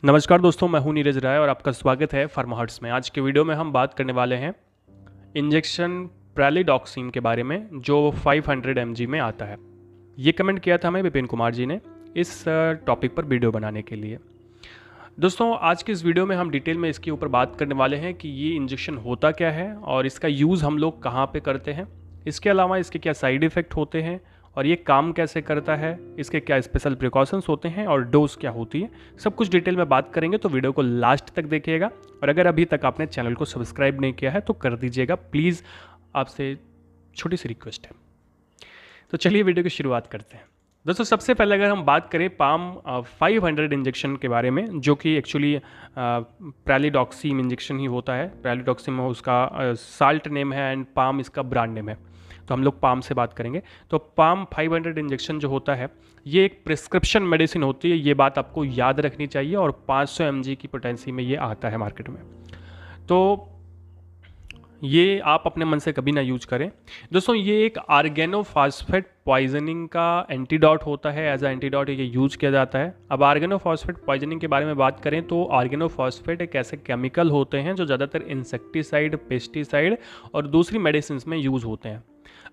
नमस्कार दोस्तों, मैं हूं नीरज राय और आपका स्वागत है फार्माहर्ट्स में। आज के वीडियो में हम बात करने वाले हैं इंजेक्शन प्रेलिडॉक्सिन के बारे में जो 500 mg में आता है। ये कमेंट किया था हमें विपिन कुमार जी ने इस टॉपिक पर वीडियो बनाने के लिए। दोस्तों, आज के इस वीडियो में हम डिटेल में इसके ऊपर बात करने वाले हैं कि ये इंजेक्शन होता क्या है और इसका यूज़ हम लोग कहाँ पे करते हैं। इसके अलावा इसके क्या साइड इफ़ेक्ट होते हैं और ये काम कैसे करता है, इसके क्या स्पेशल प्रिकॉशंस होते हैं और डोज क्या होती है, सब कुछ डिटेल में बात करेंगे। तो वीडियो को लास्ट तक देखिएगा और अगर अभी तक आपने चैनल को सब्सक्राइब नहीं किया है तो कर दीजिएगा प्लीज़, आपसे छोटी सी रिक्वेस्ट है। तो चलिए वीडियो की शुरुआत करते हैं। दोस्तों, सबसे पहले अगर हम बात करें पाम 500 इंजेक्शन के बारे में, जो कि एक्चुअली प्रेलिडॉक्सिन इंजेक्शन ही होता है। प्रेलिडॉक्सिन उसका साल्ट नेम है एंड पाम इसका ब्रांड नेम है, तो हम लोग पाम से बात करेंगे। तो पाम 500 इंजेक्शन जो होता है ये एक प्रिस्क्रिप्शन मेडिसिन होती है, ये बात आपको याद रखनी चाहिए, और 500 mg की पोटेंसी में ये आता है मार्केट में। तो ये आप अपने मन से कभी ना यूज करें। दोस्तों, ये एक आर्गेनोफॉस्फेट पॉइजनिंग का एंटीडोट होता है, एज अ एंटीडोट ये यूज किया जाता है। अब आर्गेनोफॉस्फेट पॉइजनिंग के बारे में बात करें तो आर्गेनोफॉस्फेट एक ऐसे केमिकल होते हैं जो ज़्यादातर इंसेक्टिसाइड, पेस्टिसाइड और दूसरी मेडिसिन में यूज़ होते हैं।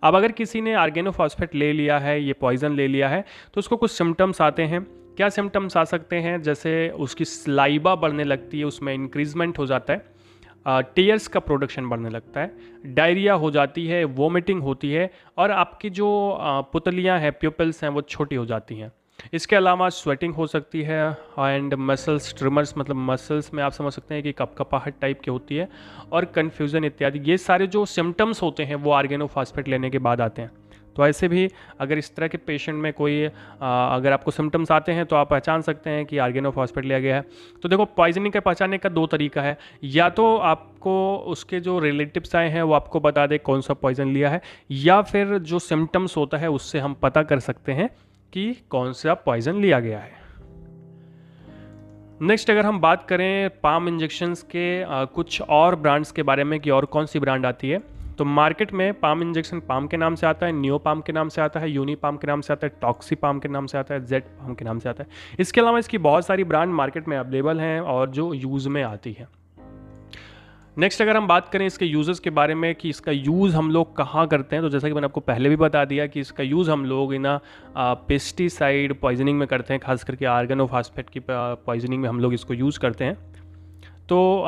अब अगर किसी ने आर्गेनोफॉस्फेट ले लिया है, ये पॉइजन ले लिया है, तो उसको कुछ सिम्टम्स आते हैं। क्या सिम्टम्स आ सकते हैं? जैसे उसकी स्लाइबा बढ़ने लगती है, उसमें इंक्रीजमेंट हो जाता है, टीयर्स का प्रोडक्शन बढ़ने लगता है, डायरिया हो जाती है, वोमिटिंग होती है, और आपकी जो पुतलियाँ हैं, प्यूपल्स हैं, वो छोटी हो जाती हैं। इसके अलावा स्वेटिंग हो सकती है एंड मसल्स ट्रिमर्स, मतलब मसल्स में आप समझ सकते हैं कि कपकपाहट टाइप की होती है, और कन्फ्यूज़न इत्यादि। ये सारे जो सिम्टम्स होते हैं वो आर्गेनोफॉस्फेट लेने के बाद आते हैं। तो ऐसे भी अगर इस तरह के पेशेंट में कोई अगर आपको सिम्टम्स आते हैं तो आप पहचान सकते हैं कि आर्गेनोफॉस्फेट लिया गया है। तो देखो, पॉइजनिंग का पहचानने का दो तरीका है। या तो आपको उसके जो रिलेटिव्स आए हैं वो आपको बता दे कौन सा पॉइजन लिया है, या फिर जो सिम्टम्स होता है उससे हम पता कर सकते हैं कि कौन सा पॉइजन लिया गया है। नेक्स्ट, अगर हम बात करें पाम इंजेक्शंस के कुछ और ब्रांड्स के बारे में कि और कौन सी ब्रांड आती है, तो मार्केट में पाम इंजेक्शन पाम के नाम से आता है, नियो पाम के नाम से आता है, यूनी पाम के नाम से आता है, टॉक्सी पाम के नाम से आता है, जेड पाम के नाम से आता है। इसके अलावा इसकी बहुत सारी ब्रांड मार्केट में अवेलेबल हैं और जो यूज़ में आती है। नेक्स्ट, अगर हम बात करें इसके यूज़र्स के बारे में कि इसका यूज़ हम लोग कहाँ करते हैं, तो जैसा कि मैंने आपको पहले भी बता दिया कि इसका यूज़ हम लोग पेस्टिसाइड पॉइजनिंग में करते हैं, खास करके आर्गेनोफॉस्फेट की पॉइजनिंग में हम लोग इसको यूज़ करते हैं। तो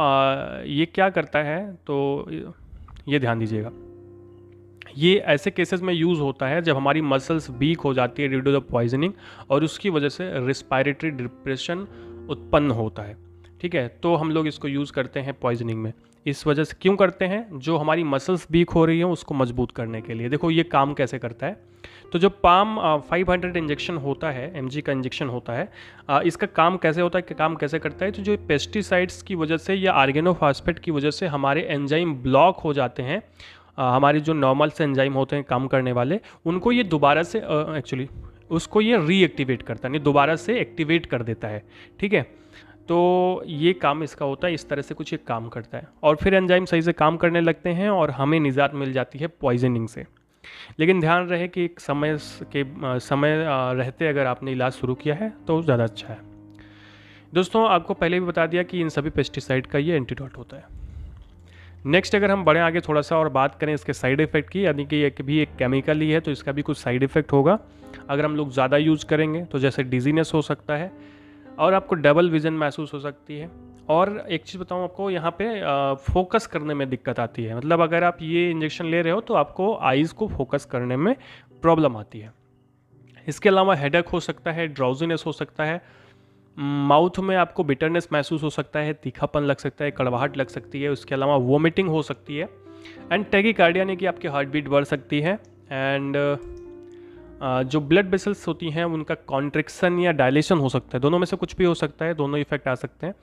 ये क्या करता है, तो ये ध्यान दीजिएगा, ये ऐसे केसेस में यूज़ होता है जब हमारी मसल्स वीक हो जाती है ड्यू टू द पॉइजनिंग, और उसकी वजह से रिस्पायरेटरी डिप्रेशन उत्पन्न होता है। ठीक है, तो हम लोग इसको यूज़ करते हैं पॉइजनिंग में। इस वजह से क्यों करते हैं? जो हमारी मसल्स वीक हो रही हैं उसको मजबूत करने के लिए। देखो ये काम कैसे करता है। तो जो पाम 500 इंजेक्शन होता है, mg का इंजेक्शन होता है, इसका काम कैसे होता है, कि काम कैसे करता है? तो जो पेस्टिसाइड्स की वजह से या आर्गेनोफॉस्फेट की वजह से हमारे एंजाइम ब्लॉक हो जाते हैं, हमारे जो नॉर्मल से एंजाइम होते हैं काम करने वाले, उनको ये दोबारा से एक्चुअली उसको ये रीएक्टिवेट करता है, नहीं दोबारा से एक्टिवेट कर देता है। ठीक है, तो ये काम इसका होता है, इस तरह से कुछ ये काम करता है, और फिर एंजाइम सही से काम करने लगते हैं और हमें निजात मिल जाती है पॉइजनिंग से। लेकिन ध्यान रहे कि एक समय रहते अगर आपने इलाज शुरू किया है तो ज़्यादा अच्छा है। दोस्तों, आपको पहले भी बता दिया कि इन सभी पेस्टिसाइड का ये एंटीडोट होता है। नेक्स्ट, अगर हम बढ़ें आगे थोड़ा सा और बात करें इसके साइड इफ़ेक्ट की, यानी कि ये भी एक केमिकल ही है तो इसका भी कुछ साइड इफ़ेक्ट होगा अगर हम लोग ज़्यादा यूज़ करेंगे। तो जैसे डिजीनेस हो सकता है, और आपको डबल विज़न महसूस हो सकती है, और एक चीज़ बताऊं आपको, यहाँ पे फोकस करने में दिक्कत आती है। मतलब अगर आप ये इंजेक्शन ले रहे हो तो आपको आइज़ को फोकस करने में प्रॉब्लम आती है। इसके अलावा हेडेक हो सकता है, ड्राउजीनेस हो सकता है, माउथ में आपको बिटरनेस महसूस हो सकता है, तीखापन लग सकता है, कड़वाहट लग सकती है। उसके अलावा वोमिटिंग हो सकती है, एंड टैकीकार्डिया यानी कि आपकी हार्ट बीट बढ़ सकती है, एंड जो ब्लड वेसल्स होती हैं उनका कॉन्ट्रिक्शन या डायलेशन हो सकता है। दोनों में से कुछ भी हो सकता है, दोनों इफेक्ट आ सकते हैं,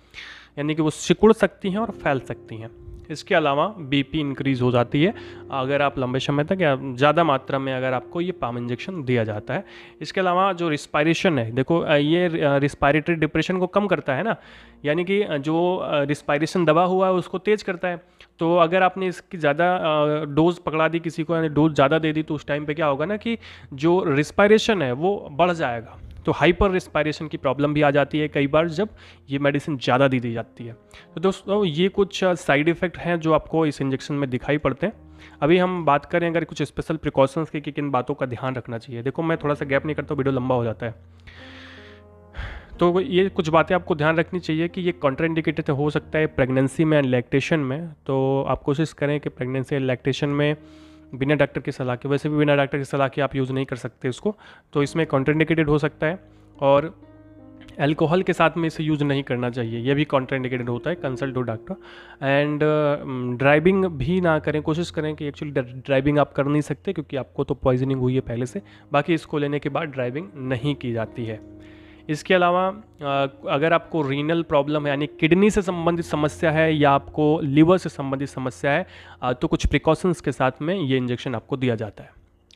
यानी कि वो सिकुड़ सकती हैं और फैल सकती हैं। इसके अलावा बीपी इंक्रीज़ हो जाती है अगर आप लंबे समय तक या ज़्यादा मात्रा में अगर आपको ये पाम इंजेक्शन दिया जाता है। इसके अलावा जो रिस्पायरेशन है, देखो ये रिस्पायरेटरी डिप्रेशन को कम करता है ना, यानी कि जो रिस्पायरेशन दबा हुआ है उसको तेज़ करता है। तो अगर आपने इसकी ज़्यादा डोज पकड़ा दी किसी को, यानी डोज ज़्यादा दे दी, तो उस टाइम पे क्या होगा ना कि जो रिस्पायरेशन है वो बढ़ जाएगा। तो हाइपर रेस्पिरेशन की प्रॉब्लम भी आ जाती है कई बार जब ये मेडिसिन ज़्यादा दी जाती है। तो दोस्तों ये कुछ साइड इफ़ेक्ट हैं जो आपको इस इंजेक्शन में दिखाई पड़ते हैं। अभी हम बात करें अगर कुछ स्पेशल प्रिकॉशंस की कि किन बातों का ध्यान रखना चाहिए। देखो मैं थोड़ा सा गैप नहीं करता, वीडियो लंबा हो जाता है, तो ये कुछ बातें आपको ध्यान रखनी चाहिए कि ये कॉन्ट्राइंडिकेटेड हो सकता है प्रेगनेंसी में एंड लैक्टेशन में। तो आप कोशिश करें कि प्रेगनेंसी एंड लैक्टेशन में बिना डॉक्टर की सलाह के, वैसे भी बिना डॉक्टर की सलाह के आप यूज़ नहीं कर सकते इसको, तो इसमें कॉन्ट्राइंडिकेटेड हो सकता है। और अल्कोहल के साथ में इसे यूज़ नहीं करना चाहिए, ये भी कॉन्ट्राइंडिकेटेड होता है, consult to doctor. And driving भी ना करें, कोशिश करें कि एक्चुअली ड्राइविंग आप कर नहीं सकते क्योंकि आपको तो पॉइजनिंग हुई है पहले से, बाकी इसको लेने के बाद ड्राइविंग नहीं की जाती है। इसके अलावा अगर आपको रीनल प्रॉब्लम है यानी किडनी से संबंधित समस्या है या आपको लिवर से संबंधित समस्या है तो कुछ प्रिकॉशंस के साथ में ये इंजेक्शन आपको दिया जाता है।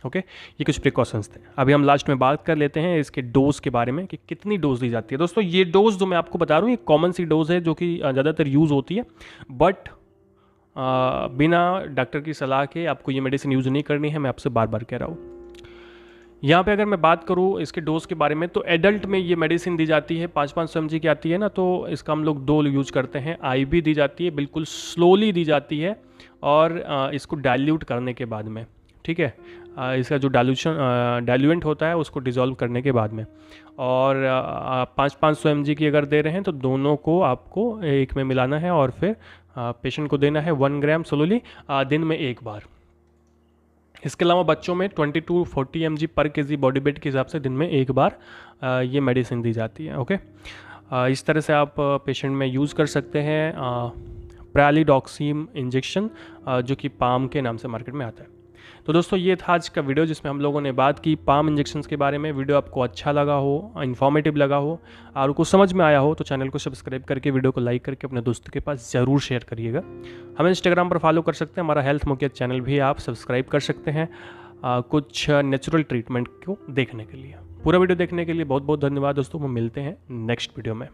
ओके, ये कुछ प्रिकॉशंस थे। अभी हम लास्ट में बात कर लेते हैं इसके डोज के बारे में कि कितनी डोज दी जाती है। दोस्तों ये डोज जो मैं आपको बता रहा हूँ ये कॉमन सी डोज है जो कि ज़्यादातर यूज़ होती है, बट बिना डॉक्टर की सलाह के आपको ये मेडिसिन यूज़ नहीं करनी है, मैं आपसे बार बार कह रहा हूँ। यहाँ पे अगर मैं बात करूँ इसके डोज के बारे में तो एडल्ट में ये मेडिसिन दी जाती है 500 mg की आती है ना, तो इसका हम लोग 2 यूज करते हैं। IV दी जाती है, बिल्कुल स्लोली दी जाती है और इसको डाइल्यूट करने के बाद में, ठीक है, इसका जो डाइल्यूएंट होता है उसको डिज़ोल्व करने के बाद में। और 500 mg की अगर दे रहे हैं तो दोनों को आपको एक में मिलाना है और फिर पेशेंट को देना है 1 ग्राम स्लोली दिन में एक बार। इसके अलावा बच्चों में 20 to 40 mg पर kg बॉडी वेट के हिसाब से दिन में एक बार ये मेडिसिन दी जाती है। ओके, इस तरह से आप पेशेंट में यूज़ कर सकते हैं प्रालिडॉक्सिम इंजेक्शन जो कि पाम के नाम से मार्केट में आता है। तो दोस्तों ये था आज का वीडियो जिसमें हम लोगों ने बात की पाम इंजेक्शंस के बारे में। वीडियो आपको अच्छा लगा हो, इन्फॉर्मेटिव लगा हो और कुछ समझ में आया हो तो चैनल को सब्सक्राइब करके वीडियो को लाइक करके अपने दोस्तों के पास ज़रूर शेयर करिएगा। हमें इंस्टाग्राम पर फॉलो कर सकते हैं, हमारा हेल्थ मुकेश चैनल भी आप सब्सक्राइब कर सकते हैं कुछ नेचुरल ट्रीटमेंट को देखने के लिए। पूरा वीडियो देखने के लिए बहुत बहुत धन्यवाद दोस्तों, हम मिलते हैं नेक्स्ट वीडियो में।